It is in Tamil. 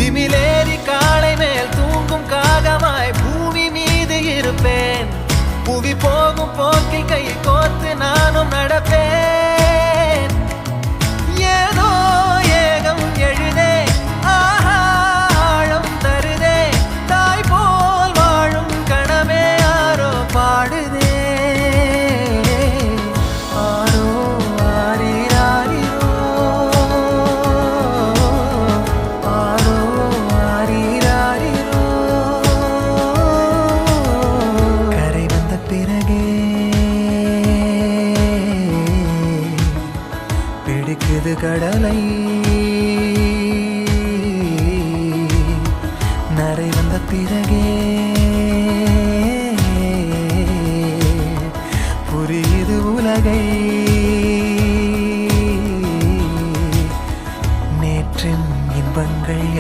திமிலேறி காளை மேல் தூங்கும் காகமாய் பூமி மீது இருப்பேன். புவி போகும் போக்கில் கை கோர்த்து நானும் நடப்பேன். ஏதோ ஏகம் எழுதே ஆழம் தருதே தாய் போல் வாழும் கணமே யாரோ பாடுதே. ஆரோ ஆரிராரிரோ ஆரோ ஆரிராரிரோ. கரை வந்த பிறகே பிடிக்குது கடலை. நரை வந்த பிறகே